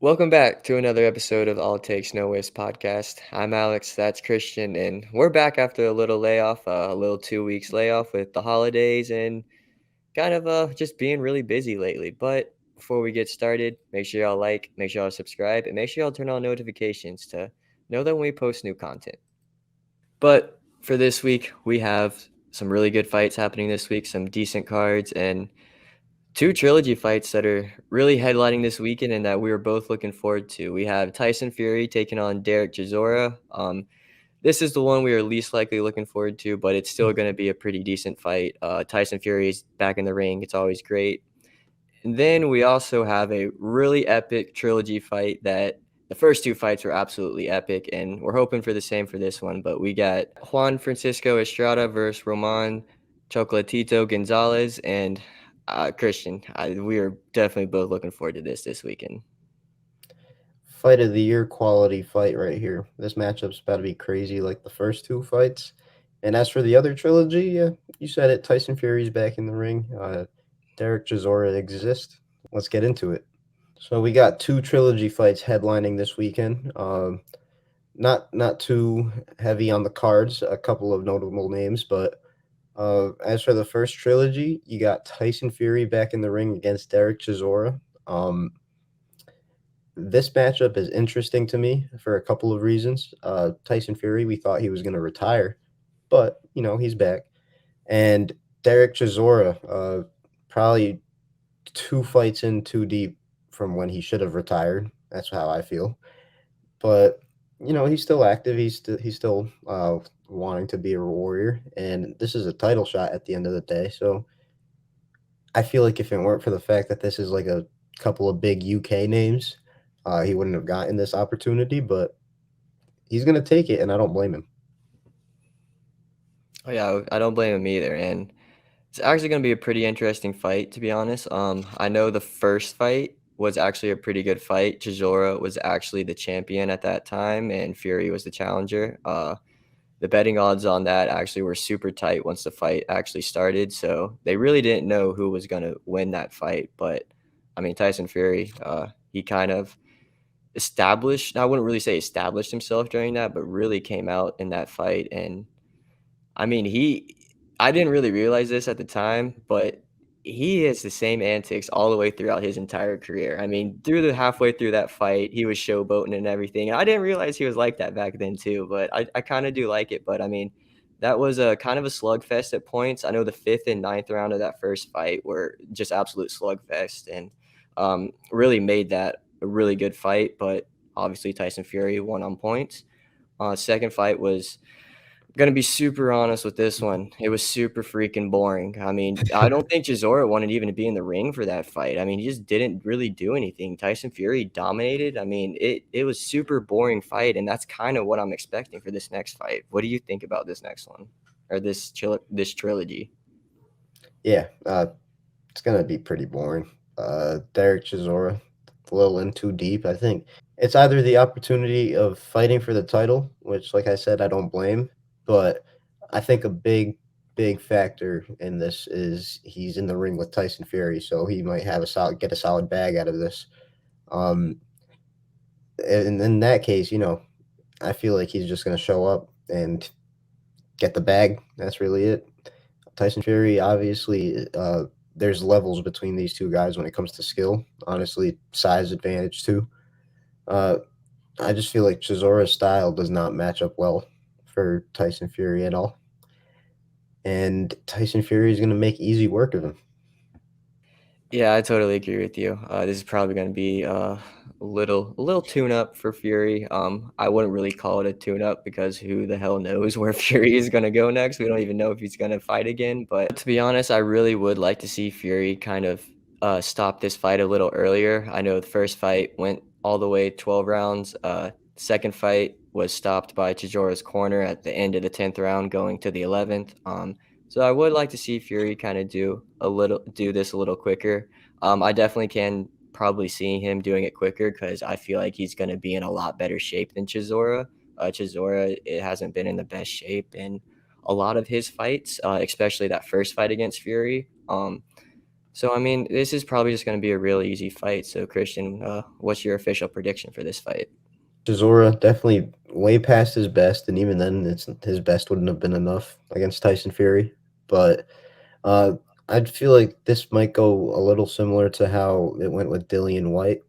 Welcome back to another episode of All Takes No Whiffs podcast. I'm Alex, that's Christian, and we're back after a little layoff, a little 2 weeks layoff with the holidays and kind of just being really busy lately. But before we get started, make sure y'all like, make sure y'all subscribe, and make sure y'all turn on notifications to know that when we post new content. But for this week, we have some really good fights happening this week, some decent cards, and two trilogy fights that are really headlining this weekend and that we were both looking forward to. We have Tyson Fury taking on Derek Chisora. This is the one we are least likely looking forward to, but it's still going to be a pretty decent fight. Tyson Fury is back in the ring. It's always great. And then we also have a really epic trilogy fight that the first two fights were absolutely epic, and we're hoping for the same for this one. But we got Juan Francisco Estrada versus Roman Chocolatito Gonzalez, and Christian. We are definitely both looking forward to this weekend. Fight of the year quality fight right here. This matchup's about to be crazy like the first two fights. And as for the other trilogy, yeah, you said it. Tyson Fury's back in the ring. Derek Chisora exists. Let's get into it. So we got two trilogy fights headlining this weekend. Not too heavy on the cards. A couple of notable names, but as for the first trilogy, you got Tyson Fury back in the ring against Derek Chisora. This matchup is interesting to me for a couple of reasons. Tyson Fury, we thought he was going to retire, but he's back. And Derek Chisora, probably two fights in too deep from when he should have retired. That's how I feel. But he's still active. He's still wanting to be a warrior, and this is a title shot at the end of the day. So I feel like if it weren't for the fact that this is like a couple of big UK names, he wouldn't have gotten this opportunity. But he's gonna take it, and I don't blame him. Oh yeah, I don't blame him either, and it's actually going to be a pretty interesting fight, to be honest. I know the first fight was actually a pretty good fight. Chisora was actually the champion at that time, and Fury was the challenger. The betting odds on that actually were super tight once the fight actually started, so they really didn't know who was going to win that fight. But I mean, Tyson Fury, he kind of established. I wouldn't really say established himself during that, but really came out in that fight and I mean, I didn't really realize this at the time, but he has the same antics all the way throughout his entire career. I mean, through the halfway through that fight, he was showboating and everything. And I didn't realize he was like that back then too, but I kind of do like it. But I mean, that was a kind of a slugfest at points. I know the fifth and ninth round of that first fight were just absolute slugfest and really made that a really good fight. But obviously, Tyson Fury won on points. Second fight was gonna be super honest with this one. It was super freaking boring. I mean, I don't think Chisora wanted even to be in the ring for that fight. I mean, he just didn't really do anything. Tyson Fury dominated. I mean, it was super boring fight, and that's kind of what I'm expecting for this next fight. What do you think about this next one or this trilogy? Yeah, it's gonna be pretty boring. Derek Chisora, a little in too deep. I think it's either the opportunity of fighting for the title, which, like I said, I don't blame, but I think a big factor in this is he's in the ring with Tyson Fury, so he might have get a solid bag out of this. Um, and in that case, I feel like he's just gonna show up and get the bag. That's really it. Tyson Fury, obviously, there's levels between these two guys when it comes to skill. Honestly, size advantage too. Uh, I just feel like Chisora's style does not match up well for Tyson Fury at all, and Tyson Fury is going to make easy work of him. Yeah, I totally agree with you. This is probably going to be a little tune up for Fury. I wouldn't really call it a tune up because who the hell knows where Fury is going to go next? We don't even know if he's going to fight again. But to be honest, I really would like to see Fury kind of stop this fight a little earlier. I know the first fight went all the way 12 rounds. Second fight was stopped by Chijora's corner at the end of the 10th round, going to the 11th. So I would like to see Fury kind of do this a little quicker. I definitely can probably see him doing it quicker because I feel like he's going to be in a lot better shape than Chisora. Chisora, it hasn't been in the best shape in a lot of his fights, especially that first fight against Fury. So I mean, this is probably just going to be a real easy fight. So Christian, what's your official prediction for this fight? Chisora definitely way past his best, and even then, it's his best wouldn't have been enough against Tyson Fury. But uh, I'd feel like this might go a little similar to how it went with Dillian White.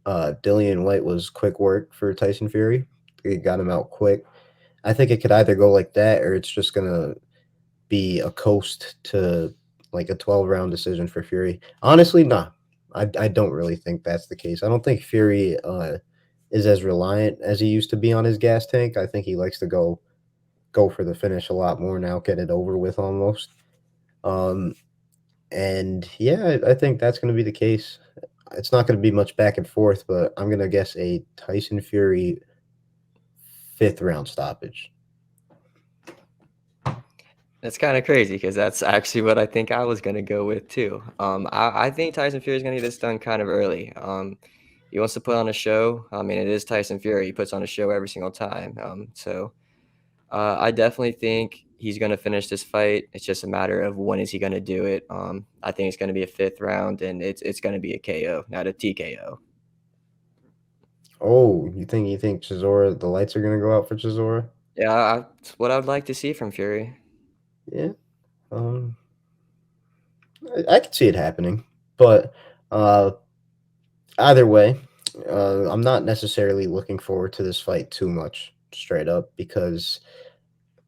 Dillian White was quick work for Tyson Fury. He got him out quick. I think it could either go like that, or it's just gonna be a coast to like a 12 round decision for Fury. Honestly, nah. I don't really think that's the case. I don't think Fury is as reliant as he used to be on his gas tank. I think he likes to go for the finish a lot more now, get it over with almost. Um, and yeah, I think that's going to be the case. It's not going to be much back and forth, but I'm going to guess a Tyson Fury 5th round stoppage. That's kind of crazy because that's actually what I think I was gonna go with too. I think Tyson Fury is gonna get this done kind of early. He wants to put on a show. I mean, it is Tyson Fury. He puts on a show every single time. I definitely think he's gonna finish this fight. It's just a matter of when is he gonna do it. I think it's gonna be a fifth round, and it's gonna be a KO, not a TKO. Oh, you think Chisora the lights are going to go out for Chisora? Yeah, that's what I would like to see from Fury. Yeah. Um, I could see it happening, but uh, either way, I'm not necessarily looking forward to this fight too much, straight up, because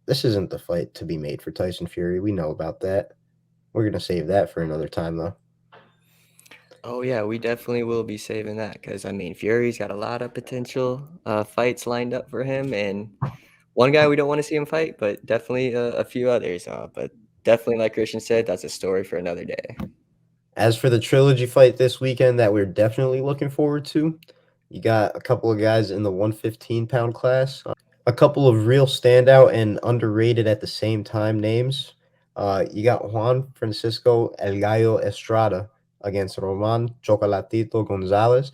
this isn't the fight to be made for Tyson Fury. We know about that. We're gonna save that for another time, though. Oh yeah, we definitely will be saving that because I mean Fury's got a lot of potential fights lined up for him, and one guy we don't want to see him fight, but definitely a few others. But definitely, like Christian said, that's a story for another day. As for the trilogy fight this weekend that we're definitely looking forward to, you got a couple of guys in the 115-pound class, a couple of real standout and underrated at the same time names. You got Juan Francisco El Gallo Estrada against Roman Chocolatito Gonzalez.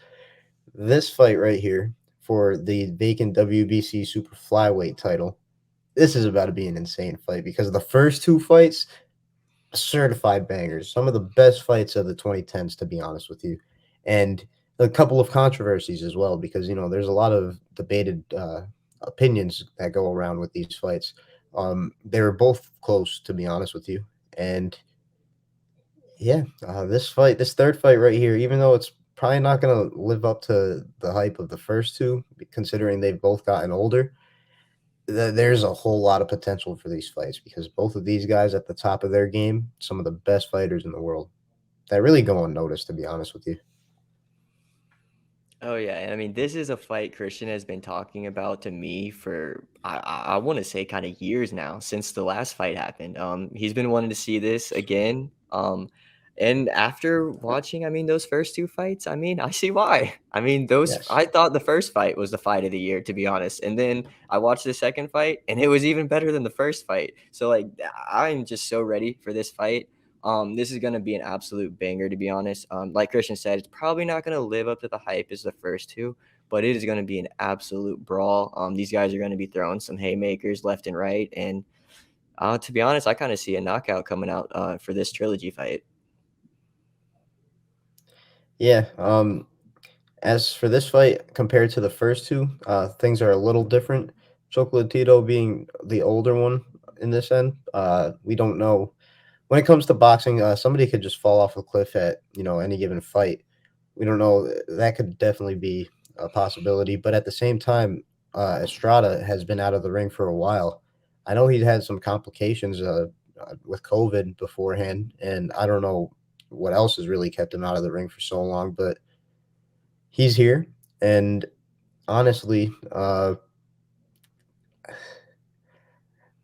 This fight right here for the vacant WBC super flyweight title, this is about to be an insane fight because the first two fights, certified bangers, some of the best fights of the 2010s, to be honest with you. And a couple of controversies as well, because, there's a lot of debated opinions that go around with these fights. They were both close, to be honest with you. And yeah, this third fight right here, even though it's probably not going to live up to the hype of the first two, considering they've both gotten older, there's a whole lot of potential for these fights because both of these guys at the top of their game, some of the best fighters in the world that really go unnoticed, to be honest with you. Oh yeah, and I mean this is a fight Christian has been talking about to me for I want to say kind of years now since the last fight happened. He's been wanting to see this again. And after watching, I mean those first two fights, I mean I see why. I mean those Yes. I thought the first fight was the fight of the year to be honest, and then I watched the second fight and it was even better than the first fight. So like I'm just so ready for this fight. This is gonna be an absolute banger, to be honest. Like Christian said, it's probably not gonna live up to the hype as the first two, but it is gonna be an absolute brawl. These guys are gonna be throwing some haymakers left and right, and to be honest, I kind of see a knockout coming out for this trilogy fight. Yeah. As for this fight compared to the first two, things are a little different. Chocolatito being the older one in this end, we don't know. When it comes to boxing, somebody could just fall off a cliff at any given fight. We don't know. That could definitely be a possibility, but at the same time, Estrada has been out of the ring for a while. I know he had some complications with COVID beforehand, and I don't know what else has really kept him out of the ring for so long, but he's here. And honestly,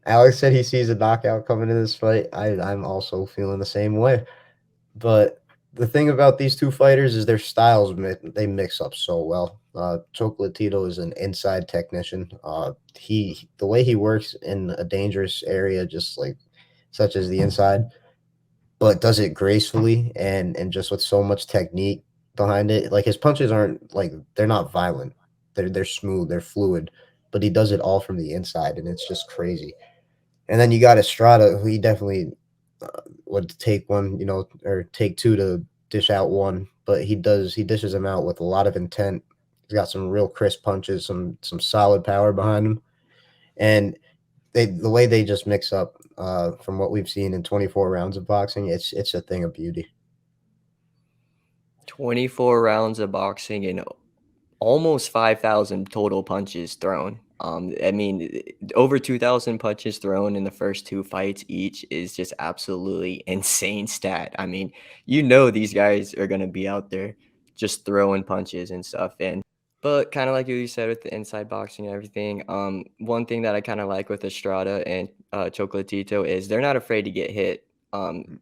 Alex said he sees a knockout coming in this fight. I'm also feeling the same way. But the thing about these two fighters is their styles they mix up so well. Chocolatito is an inside technician. He the way he works in a dangerous area, just like such as the inside, but does it gracefully and just with so much technique behind it. Like his punches aren't like they're not violent. They're smooth. They're fluid. But he does it all from the inside, and it's just crazy. And then you got Estrada, who he definitely would take one, or take two to dish out one, but he dishes them out with a lot of intent. He's got some real crisp punches, some solid power behind him, and the way they just mix up, from what we've seen in 24 rounds of boxing, it's a thing of beauty. 24 rounds of boxing and almost 5,000 total punches thrown. I mean, over 2,000 punches thrown in the first two fights each is just absolutely insane stat. I mean, these guys are gonna be out there just throwing punches and stuff. But kind of like you said with the inside boxing and everything, one thing that I kind of like with Estrada and Chocolatito is they're not afraid to get hit. Mm-mm.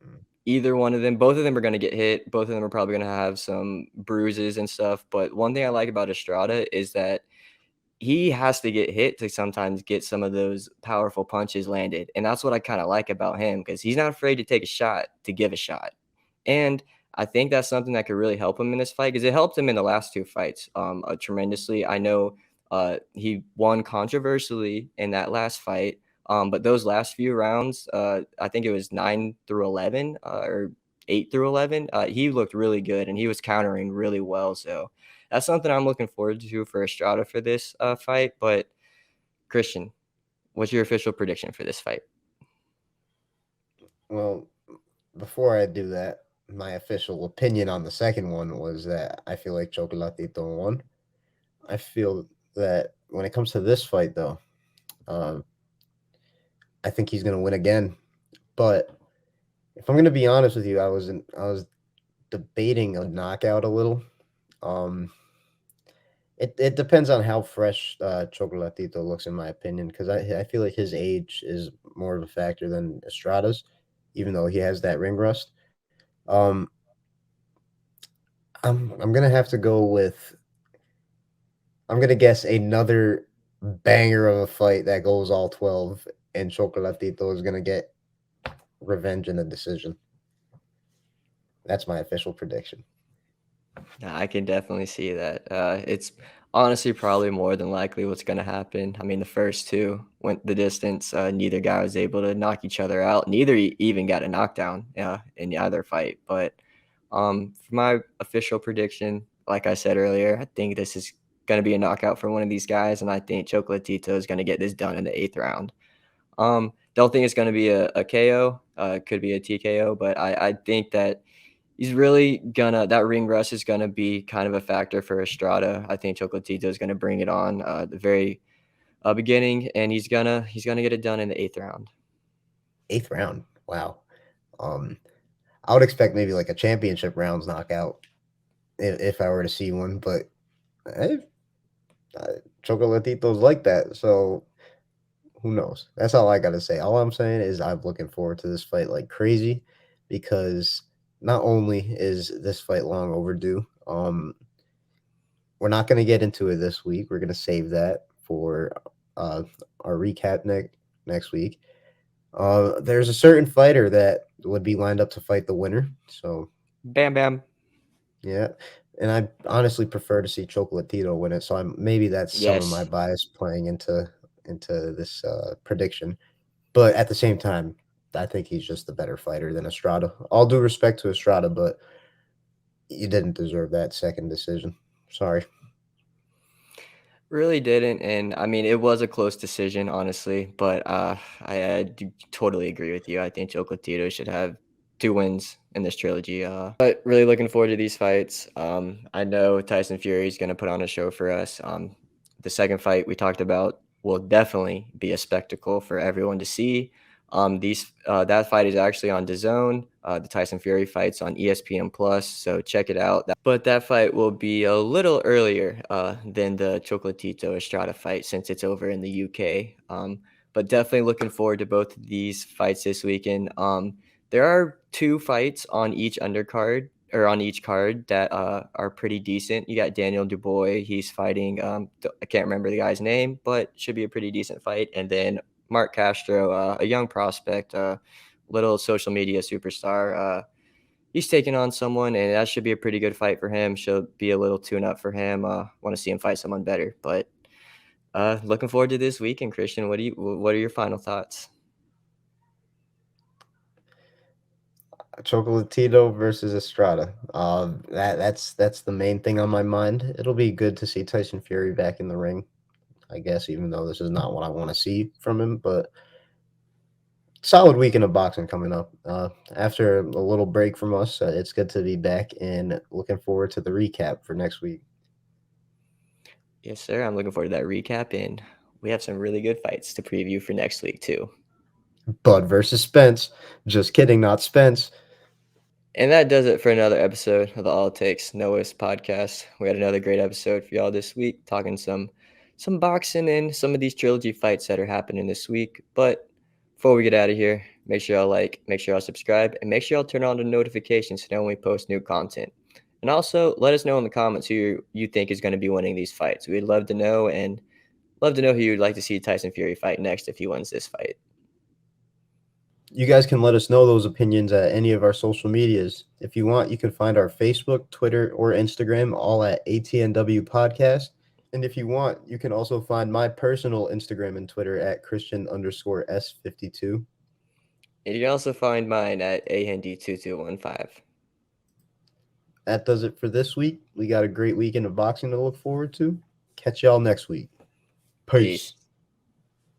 Either one of them, both of them are going to get hit. Both of them are probably going to have some bruises and stuff. But one thing I like about Estrada is that he has to get hit to sometimes get some of those powerful punches landed. And that's what I kind of like about him because he's not afraid to take a shot to give a shot. And I think that's something that could really help him in this fight because it helped him in the last two fights tremendously. I know he won controversially in that last fight, but those last few rounds, I think it was 9 through 11 or 8 through 11, he looked really good and he was countering really well. So that's something I'm looking forward to for Estrada for this fight. But Christian, what's your official prediction for this fight? Well, before I do that, my official opinion on the second one was that I feel like Chocolatito won. I feel that when it comes to this fight, though, um, I think he's going to win again. But if I'm going to be honest with you, I was debating a knockout a little. Um, it depends on how fresh Chocolatito looks, in my opinion, because I feel like his age is more of a factor than Estrada's, even though he has that ring rust. Um, I'm gonna have to go with I'm gonna guess another banger of a fight that goes all 12, and Chocolatito is gonna get revenge in a decision. That's my official prediction. Yeah, I can definitely see that. It's honestly probably more than likely what's going to happen. I mean, the first two went the distance. Neither guy was able to knock each other out. Neither even got a knockdown in either fight. But for my official prediction, like I said earlier, I think this is going to be a knockout for one of these guys, and I think Chocolatito is going to get this done in the eighth round. Don't think it's going to be a KO. Could be a TKO, but I think that he's really gonna that ring rust is gonna be kind of a factor for Estrada. I think Chocolatito is gonna bring it on the very beginning, and he's gonna get it done in the eighth round. Eighth round. Wow. Um, I would expect maybe like a championship rounds knockout if I were to see one, but hey, Chocolatito's like that, so who knows? That's all I gotta say. All I'm saying is I'm looking forward to this fight like crazy because not only is this fight long overdue, we're not gonna get into it this week. We're gonna save that for uh, our recap next week. There's a certain fighter that would be lined up to fight the winner. So Bam, bam. yeah, and I honestly prefer to see Chocolatito win it. So maybe that's some of my Yes, bias playing into this prediction. But at the same time, I think he's just the better fighter than Estrada. All due respect to Estrada, but you didn't deserve that second decision. Sorry. really didn't, and I mean it was a close decision, honestly. But I do totally agree with you. I think Chocolatito should have two wins in this trilogy. But really looking forward to these fights. I know Tyson Fury is going to put on a show for us. The second fight we talked about will definitely be a spectacle for everyone to see. These That fight is actually on DAZN. The Tyson Fury fight's on ESPN Plus, so check it out. But that fight will be a little earlier than the Chocolatito Estrada fight since it's over in the UK. But definitely looking forward to both of these fights this weekend. There are two fights on each undercard or on each card that are pretty decent. You got Daniel Dubois. He's fighting. I can't remember the guy's name, but should be a pretty decent fight. And then Marc Castro, a young prospect, little social media superstar. He's taking on someone, and that should be a pretty good fight for him. Should be a little tune up for him. Want to see him fight someone better. But looking forward to this weekend, Christian. What are your final thoughts? Chocolatito versus Estrada. That's the main thing on my mind. It'll be good to see Tyson Fury back in the ring, I guess, even though this is not what I want to see from him. But solid weekend of boxing coming up. After a little break from us, it's good to be back and looking forward to the recap for next week. Yes, sir. I'm looking forward to that recap, and we have some really good fights to preview for next week too. Bud versus Spence. Just kidding, not Spence. And that does it for another episode of the All It Takes Noah's podcast. We had another great episode for y'all this week, talking some boxing and some of these trilogy fights that are happening this week. But before we get out of here, make sure y'all like, make sure y'all subscribe, and make sure y'all turn on the notifications to know when we post new content. And also let us know in the comments who you think is going to be winning these fights. We'd love to know, and love to know who you'd like to see Tyson Fury fight next if he wins this fight. You guys can let us know those opinions at any of our social medias. If you want, you can find our Facebook, Twitter, or Instagram all at ATNW Podcast. And if you want, you can also find my personal Instagram and Twitter at Christian_S52. And you can also find mine at ahandy2215. That does it for this week. We got a great weekend of boxing to look forward to. Catch y'all next week. Peace. Peace.